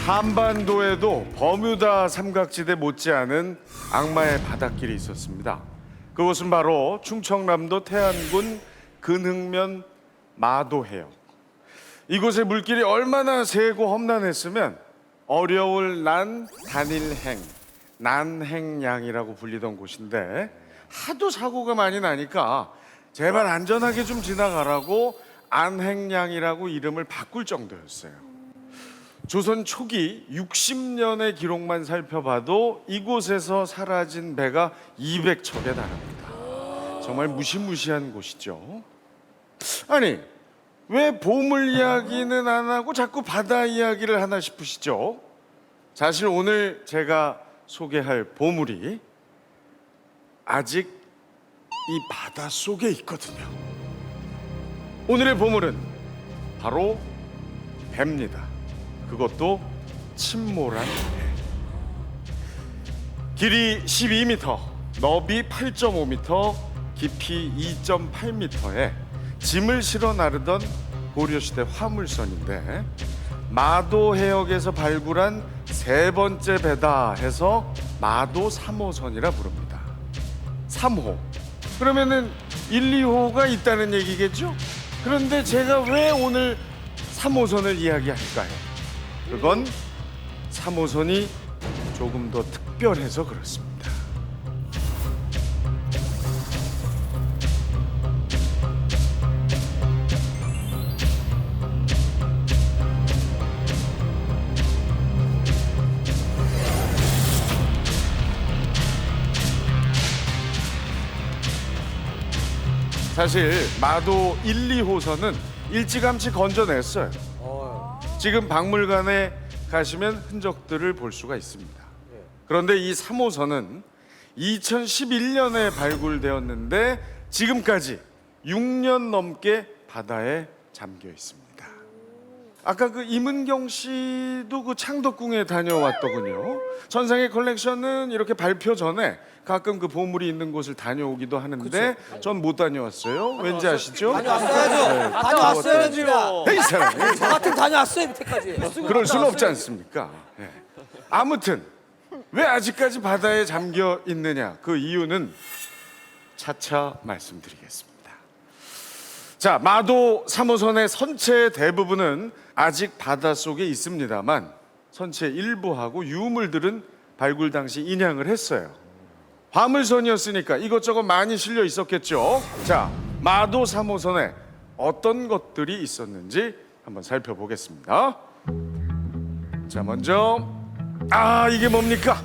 한반도에도 버뮤다 삼각지대 못지않은 악마의 바닷길이 있었습니다. 그곳은 바로 충청남도 태안군 근흥면 마도해역. 이곳의 물길이 얼마나 세고 험난했으면 어려울 난 단일행, 난행량이라고 불리던 곳인데 하도 사고가 많이 나니까 제발 안전하게 좀 지나가라고 안행량이라고 이름을 바꿀 정도였어요. 조선 초기 60년의 기록만 살펴봐도 이곳에서 사라진 배가 200척에 달합니다. 정말 무시무시한 곳이죠. 아니, 왜 보물 이야기는 안 하고 자꾸 바다 이야기를 하나 싶으시죠? 사실 오늘 제가 소개할 보물이 아직 이 바다 속에 있거든요. 오늘의 보물은 바로 배입니다. 그것도 침몰한 배. 길이 12m, 너비 8.5m, 깊이 2.8m에 짐을 실어 나르던 고려시대 화물선인데 마도해역에서 발굴한 세 번째 배다 해서 마도 3호선이라 부릅니다. 3호. 그러면은 1, 2호가 있다는 얘기겠죠? 그런데 제가 왜 오늘 3호선을 이야기할까요? 그건 3호선이 조금 더 특별해서 그렇습니다. 사실 마도 1, 2호선은 일찌감치 건져냈어요. 지금 박물관에 가시면 흔적들을 볼 수가 있습니다. 그런데 이 3호선은 2011년에 발굴되었는데 지금까지 6년 넘게 바다에 잠겨 있습니다. 아까 그 임은경 씨도 그 창덕궁에 다녀왔더군요. 선상의 컬렉션은 이렇게 발표 전에 가끔 그 보물이 있는 곳을 다녀오기도 하는데 전 못 다녀왔어요. 왠지 아시죠? 다녀왔어야죠. 다녀왔어야죠. 이 사람이 저 같은 다녀왔어요 밑에까지. 그럴 수는 없지 않습니까? 네. 아무튼 왜 아직까지 바다에 잠겨 있느냐 그 이유는 차차 말씀드리겠습니다. 자, 마도 3호선의 선체 대부분은 아직 바닷속에 있습니다만 선체 일부하고 유물들은 발굴 당시 인양을 했어요. 화물선이었으니까 이것저것 많이 실려 있었겠죠. 자, 마도 3호선에 어떤 것들이 있었는지 한번 살펴보겠습니다. 자, 먼저 이게 뭡니까?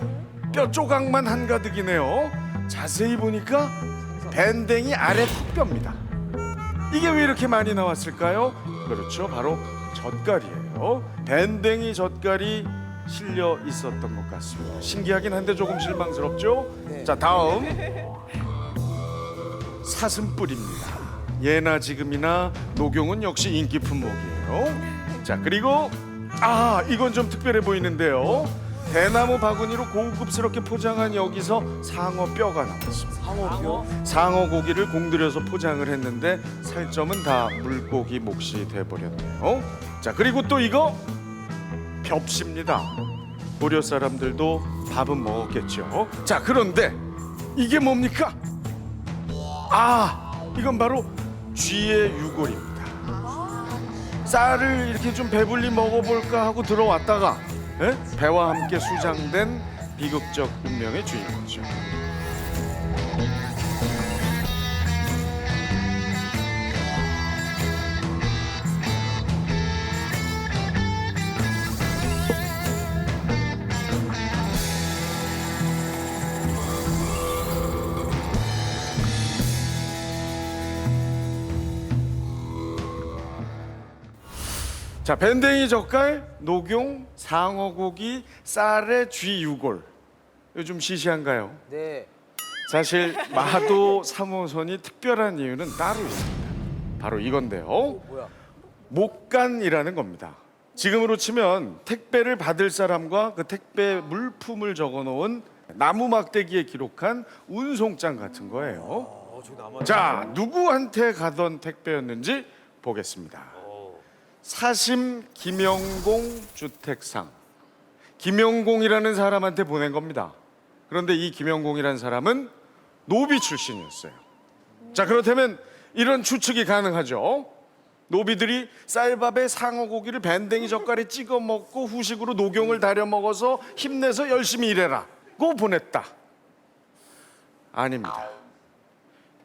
뼈 조각만 한가득이네요. 자세히 보니까 밴댕이 아래 턱뼈입니다. 이게 왜 이렇게 많이 나왔을까요? 그렇죠, 바로 젓갈이에요. 밴댕이 젓갈이 실려 있었던 것 같습니다. 신기하긴 한데 조금 실망스럽죠? 네. 자, 다음 사슴뿔입니다. 예나 지금이나 녹용은 역시 인기 품목이에요. 자, 그리고 이건 좀 특별해 보이는데요. 대나무 바구니로 고급스럽게 포장한 여기서 상어 뼈가 나왔습니다. 상어 고기를 공들여서 포장을 했는데 살점은 다 물고기 몫이 돼버렸네요. 자, 그리고 또 이거 벽시입니다. 고려 사람들도 밥은 먹었겠죠. 자, 그런데 이게 뭡니까? 이건 바로 쥐의 유골입니다. 쌀을 이렇게 좀 배불리 먹어볼까 하고 들어왔다가 배와 함께 수장된 비극적 운명의 주인공이죠. 자, 밴댕이 젓갈, 녹용, 상어고기, 쌀에 쥐 유골. 요즘 시시한가요? 네. 사실 마도 3호선이 특별한 이유는 따로 있습니다. 바로 이건데요. 뭐야? 목간이라는 겁니다. 지금으로 치면 택배를 받을 사람과 그 택배 물품을 적어놓은 나무 막대기에 기록한 운송장 같은 거예요. 자, 누구한테 가던 택배였는지 보겠습니다. 사심 김영공 주택상 김영공이라는 사람한테 보낸 겁니다. 그런데 이 김영공이라는 사람은 노비 출신이었어요. 자, 그렇다면 이런 추측이 가능하죠. 노비들이 쌀밥에 상어고기를 밴댕이 젓갈에 찍어 먹고 후식으로 녹용을 다려 먹어서 힘내서 열심히 일해라 고 보냈다. 아닙니다.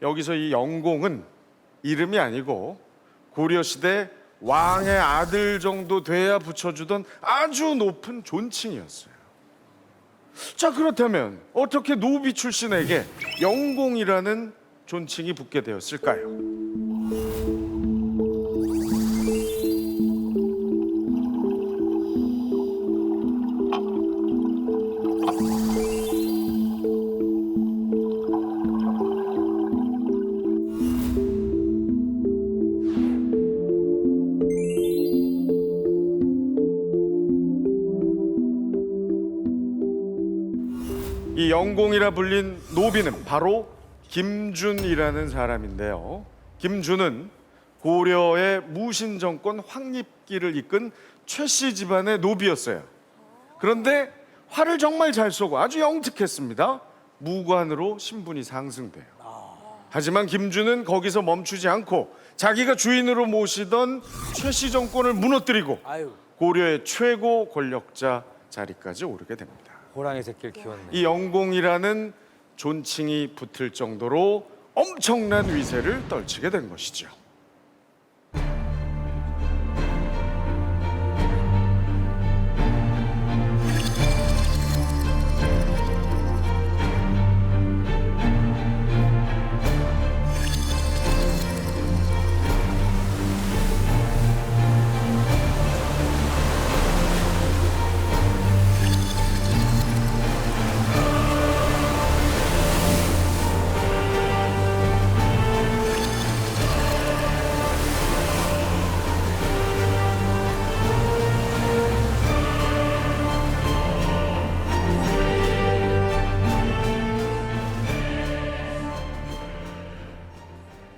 여기서 이 영공은 이름이 아니고 고려시대 왕의 아들 정도 돼야 붙여주던 아주 높은 존칭이었어요. 자, 그렇다면 어떻게 노비 출신에게 영공이라는 존칭이 붙게 되었을까요? 이 영공이라 불린 노비는 바로 김준이라는 사람인데요. 김준은 고려의 무신정권 확립기를 이끈 최씨 집안의 노비였어요. 그런데 활을 정말 잘 쏘고 아주 영특했습니다. 무관으로 신분이 상승돼요. 하지만 김준은 거기서 멈추지 않고 자기가 주인으로 모시던 최씨 정권을 무너뜨리고 아유, 고려의 최고 권력자 자리까지 오르게 됩니다. 호랑이 새끼를 키웠네. 이 영공이라는 존칭이 붙을 정도로 엄청난 위세를 떨치게 된 것이죠.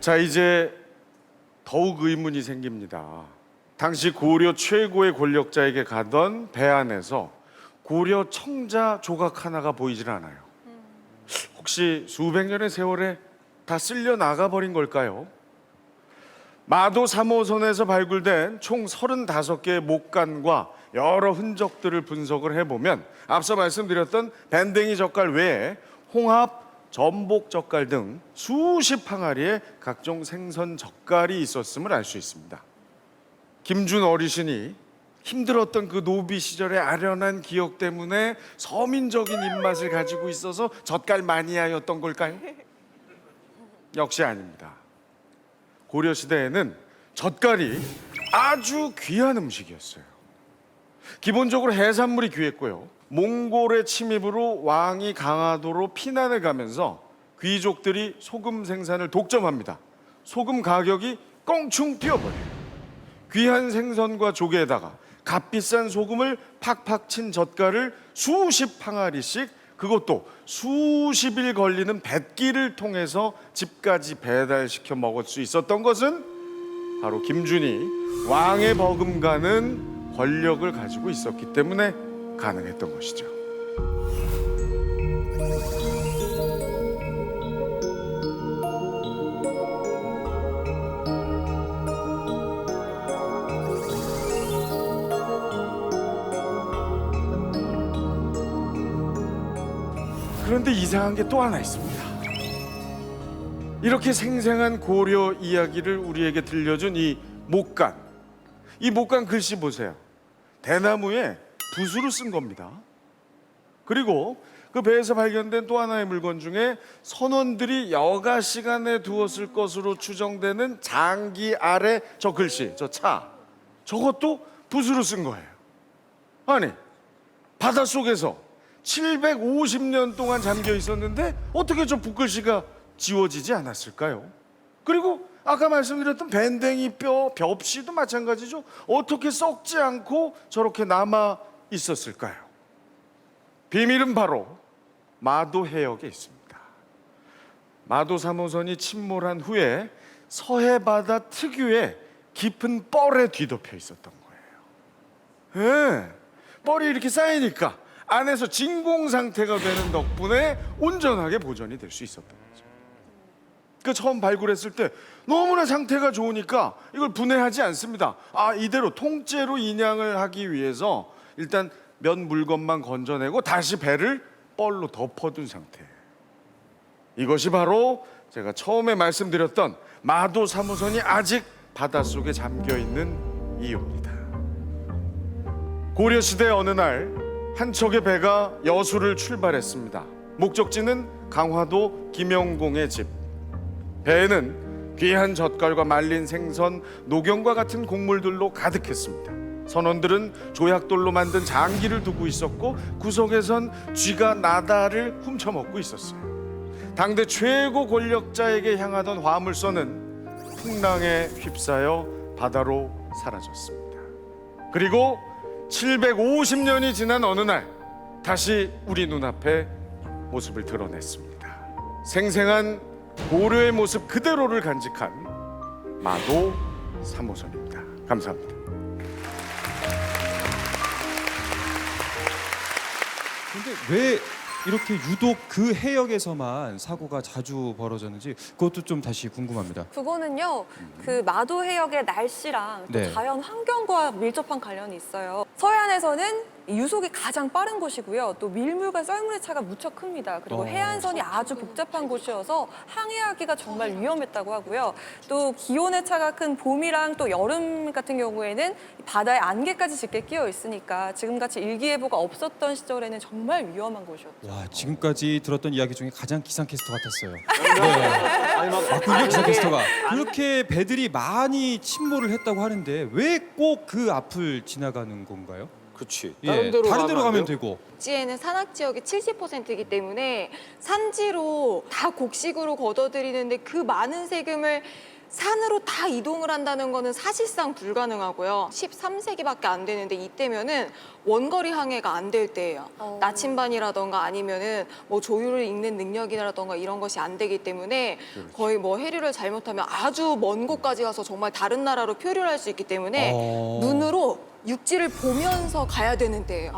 자, 이제 더욱 의문이 생깁니다. 당시 고려 최고의 권력자에게 가던 배 안에서 고려 청자 조각 하나가 보이질 않아요. 혹시 수백 년의 세월에 다 쓸려 나가버린 걸까요? 마도 3호선에서 발굴된 총 35개의 목간과 여러 흔적들을 분석을 해보면 앞서 말씀드렸던 밴댕이 젓갈 외에 홍합, 전복 젓갈 등 수십 항아리의 각종 생선 젓갈이 있었음을 알 수 있습니다. 김준 어르신이 힘들었던 그 노비 시절의 아련한 기억 때문에 서민적인 입맛을 가지고 있어서 젓갈 마니아였던 걸까요? 역시 아닙니다. 고려 시대에는 젓갈이 아주 귀한 음식이었어요. 기본적으로 해산물이 귀했고요. 몽골의 침입으로 왕이 강화도로 피난을 가면서 귀족들이 소금 생산을 독점합니다. 소금 가격이 껑충 뛰어버려요. 귀한 생선과 조개에다가 값비싼 소금을 팍팍 친 젓갈을 수십 항아리씩, 그것도 수십 일 걸리는 뱃길을 통해서 집까지 배달시켜 먹을 수 있었던 것은 바로 김준이 왕의 버금가는 권력을 가지고 있었기 때문에 가능했던 것이죠. 그런데 이상한 게 또 하나 있습니다. 이렇게 생생한 고려 이야기를 우리에게 들려준 이 목간, 이 목간 글씨 보세요. 대나무에 붓으로 쓴 겁니다. 그리고 그 배에서 발견된 또 하나의 물건 중에 선원들이 여가 시간에 두었을 것으로 추정되는 장기 아래 저 글씨, 저 차, 저것도 붓으로 쓴 거예요. 아니, 바닷속에서 750년 동안 잠겨 있었는데 어떻게 저 붓글씨가 지워지지 않았을까요? 그리고 아까 말씀드렸던 밴댕이 뼈, 벽시도 마찬가지죠. 어떻게 썩지 않고 저렇게 남아 있었을까요? 비밀은 바로 마도 해역에 있습니다. 마도 3호선이 침몰한 후에 서해 바다 특유의 깊은 뻘에 뒤덮여 있었던 거예요. 예, 뻘이 이렇게 쌓이니까 안에서 진공 상태가 되는 덕분에 온전하게 보존이 될 수 있었던 거죠. 그 처음 발굴했을 때 너무나 상태가 좋으니까 이걸 분해하지 않습니다. 이대로 통째로 인양을 하기 위해서 일단 몇 물건만 건져내고 다시 배를 뻘로 덮어둔 상태예요. 이것이 바로 제가 처음에 말씀드렸던 마도 3호선이 아직 바닷속에 잠겨있는 이유입니다. 고려시대 어느 날 한 척의 배가 여수를 출발했습니다. 목적지는 강화도 김영공의 집. 배에는 귀한 젓갈과 말린 생선, 녹용과 같은 곡물들로 가득했습니다. 선원들은 조약돌로 만든 장기를 두고 있었고 구석에선 쥐가 나다를 훔쳐먹고 있었어요. 당대 최고 권력자에게 향하던 화물선은 풍랑에 휩싸여 바다로 사라졌습니다. 그리고 750년이 지난 어느 날 다시 우리 눈앞에 모습을 드러냈습니다. 생생한 고려의 모습 그대로를 간직한 마도 3호선입니다. 감사합니다. 근데 왜 이렇게 유독 그 해역에서만 사고가 자주 벌어졌는지 그것도 좀 다시 궁금합니다. 그거는요, 그 마도 해역의 날씨랑 또 네. 자연 환경과 밀접한 관련이 있어요. 서해안에서는 유속이 가장 빠른 곳이고요. 또 밀물과 썰물의 차가 무척 큽니다. 그리고 해안선이 아주 복잡한 곳이어서 항해하기가 정말 위험했다고 하고요. 또 기온의 차가 큰 봄이랑 또 여름 같은 경우에는 바다에 안개까지 짙게 끼어 있으니까 지금같이 일기예보가 없었던 시절에는 정말 위험한 곳이었죠. 와, 지금까지 들었던 이야기 중에 가장 기상캐스터 같았어요. 네. 맞군요, 기상캐스터가. 그렇게 배들이 많이 침몰을 했다고 하는데 왜 꼭 그 앞을 지나가는 건가요? 그렇지. 예, 다른 데로 가면 되고. 육지에는 산악 지역이 70%이기 때문에 산지로 다 곡식으로 걷어들이는데 그 많은 세금을 산으로 다 이동을 한다는 거는 사실상 불가능하고요. 13세기밖에 안 되는데 이때면은 원거리 항해가 안 될 때예요. 나침반이라던가 아니면은 뭐 조류를 읽는 능력이라던가 이런 것이 안 되기 때문에 거의 뭐 해류를 잘못하면 아주 먼 곳까지 가서 정말 다른 나라로 표류를 할 수 있기 때문에 눈으로 육지를 보면서 가야 되는 때예요.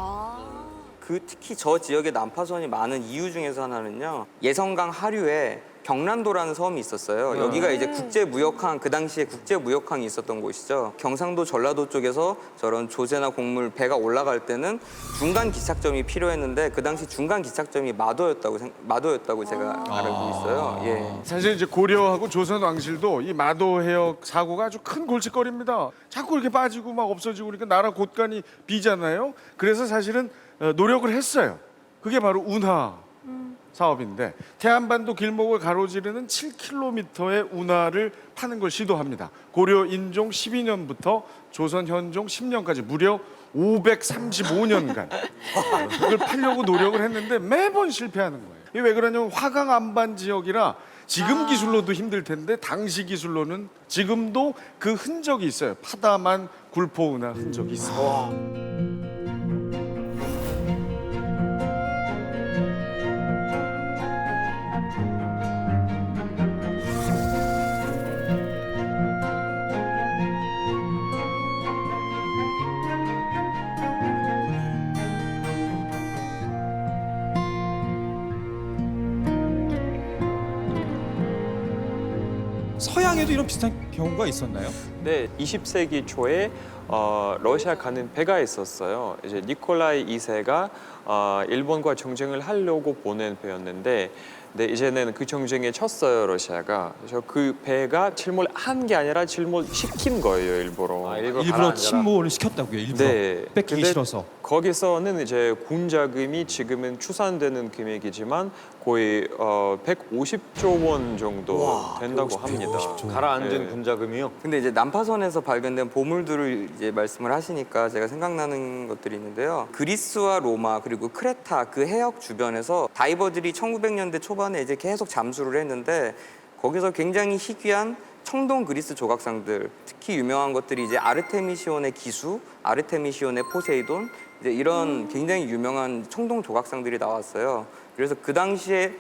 특히 저 지역에 난파선이 많은 이유 중에서 하나는요. 예성강 하류에 경란도라는 섬이 있었어요. 여기가 이제 국제무역항, 그 당시에 국제무역항이 있었던 곳이죠. 경상도 전라도 쪽에서 저런 조세나 곡물 배가 올라갈 때는 중간 기착점이 필요했는데 그 당시 중간 기착점이 마도였다고 제가 알고 있어요. 예. 사실 이제 고려하고 조선 왕실도 이 마도 해역 사고가 아주 큰 골칫거리입니다. 자꾸 이렇게 빠지고 막 없어지고 그러니까 나라 곳간이 비잖아요. 그래서 사실은 노력을 했어요. 그게 바로 운하 사업인데 태안반도 길목을 가로지르는 7km의 운하를 파는 걸 시도합니다. 고려 인종 12년부터 조선 현종 10년까지 무려 535년간 이걸 파려고 노력을 했는데 매번 실패하는 거예요. 이게 왜 그러냐면 화강 안반 지역이라 지금 기술로도 힘들 텐데 당시 기술로는 지금도 그 흔적이 있어요. 파다만 굴포 운하 흔적이 있어요. 서양에도 이런 비슷한 경우가 있었나요? 네, 20세기 초에 러시아 가는 배가 있었어요. 이제 니콜라이 2세가 일본과 정쟁을 하려고 보낸 배였는데, 네, 이제는 그 정쟁에 쳤어요, 러시아가. 그래서 그 배가 침몰한 게 아니라 침몰시킨 거예요, 일부러. 일부러 침몰을 시켰다고요. 일부러 네. 뺏기기 근데 싫어서. 거기서는 이제 군 자금이 지금은 추산되는 금액이지만 거의 150조 원 정도 된다고 합니다. 가라앉은 네. 군자금이요. 근데 이제 난파선에서 발견된 보물들을 이제 말씀을 하시니까 제가 생각나는 것들이 있는데요. 그리스와 로마 그리고 크레타 그 해역 주변에서 다이버들이 1900년대 초반에 이제 계속 잠수를 했는데 거기서 굉장히 희귀한 청동 그리스 조각상들, 특히 유명한 것들이 이제 아르테미시온의 기수, 아르테미시온의 포세이돈, 이제 이런 굉장히 유명한 청동 조각상들이 나왔어요. 그래서 그 당시에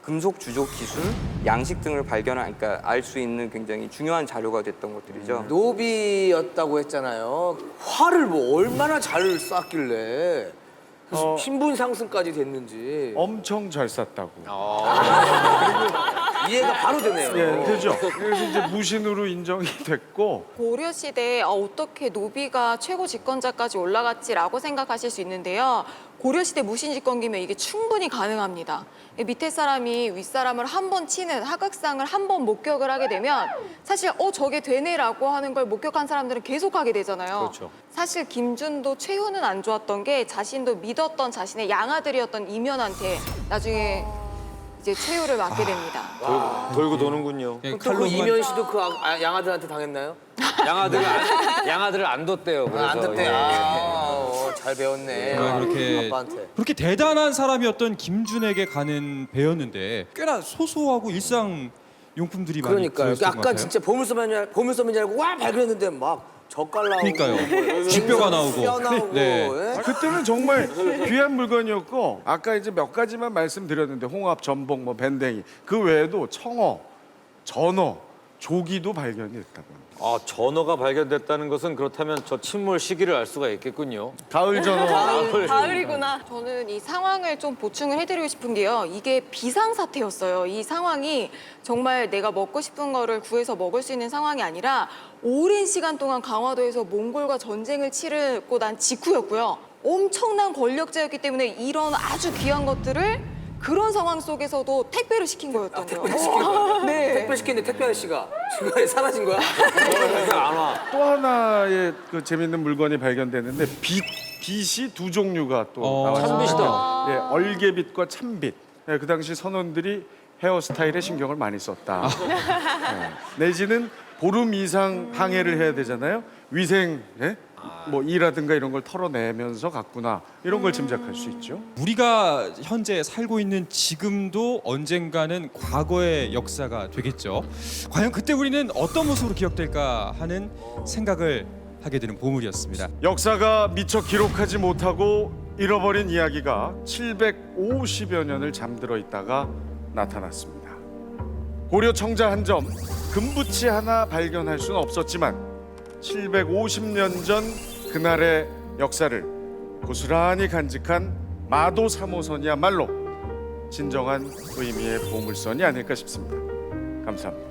금속 주조 기술, 양식 등을 발견한, 그러니까 알 수 있는 굉장히 중요한 자료가 됐던 것들이죠. 노비였다고 했잖아요. 화를 뭐 얼마나 잘 쐈길래 그래서 신분 상승까지 됐는지 엄청 잘 쌌다고. 이해가 바로 되네요. 예, 되죠. 그래서 이제 무신으로 인정이 됐고 고려 시대에 어떻게 노비가 최고 집권자까지 올라갔지라고 생각하실 수 있는데요. 고려 시대 무신 집권기면 이게 충분히 가능합니다. 밑에 사람이 윗사람을 한 번 치는 하극상을 한 번 목격을 하게 되면 사실 저게 되네라고 하는 걸 목격한 사람들은 계속 하게 되잖아요. 그렇죠. 사실 김준도 최후는 안 좋았던 게 자신도 믿었던 자신의 양아들이었던 이면한테 나중에 이제 최후를 맞게 됩니다. 돌고 도는군요. 예, 또 그 이면 씨도 그 양아들한테 당했나요? 양아들을 안 뒀대요. 그래서 안 됐대. 예. 잘 배웠네. 그렇게 아빠한테. 그렇게 대단한 사람이었던 김준에게 가는 배였는데 꽤나 소소하고 일상 용품들이 많이 그러니까요. 들어있었던 것 아까 같아요. 진짜 보물섬인 줄 알고 와 발견했는데 막 젓갈 나오고 그러니까요. 쥐뼈가 나오고. 뼈 나오고 네. 예? 그때는 정말 귀한 물건이었고 아까 이제 몇 가지만 말씀드렸는데 홍합, 전복, 뭐 밴댕이 그 외에도 청어, 전어, 조기도 발견이 됐다고 합니다. 아, 전어가 발견됐다는 것은 그렇다면 저 침몰 시기를 알 수가 있겠군요. 가을 전어. 가을이구나. 저는 이 상황을 좀 보충을 해드리고 싶은 게요. 이게 비상사태였어요. 이 상황이 정말 내가 먹고 싶은 거를 구해서 먹을 수 있는 상황이 아니라 오랜 시간 동안 강화도에서 몽골과 전쟁을 치르고 난 직후였고요. 엄청난 권력자였기 때문에 이런 아주 귀한 것들을 그런 상황 속에서도 택배를 시킨 거였던 거예요. 택배 시킨 거야? 네. 택배 시켰는데 택배 아저씨가 중간에 사라진 거야? 안 와. 또 하나의 그 재밌는 물건이 발견됐는데 빛이 두 종류가 또 나왔습니다. 참빛이다. 예, 얼개빛과 참빛. 예, 그 당시 선원들이 헤어스타일에 신경을 많이 썼다. 예, 내지는 보름 이상 항해를 해야 되잖아요. 위생, 예? 뭐 이라든가 이런 걸 털어내면서 갔구나. 이런 걸 짐작할 수 있죠. 우리가 현재 살고 있는 지금도 언젠가는 과거의 역사가 되겠죠. 과연 그때 우리는 어떤 모습으로 기억될까 하는 생각을 하게 되는 보물이었습니다. 역사가 미처 기록하지 못하고 잃어버린 이야기가 750여 년을 잠들어 있다가 나타났습니다. 고려 청자 한 점, 금부치 하나 발견할 수는 없었지만 750년 전 그날의 역사를 고스란히 간직한 마도 3호선이야말로 진정한 의미의 보물선이 아닐까 싶습니다. 감사합니다.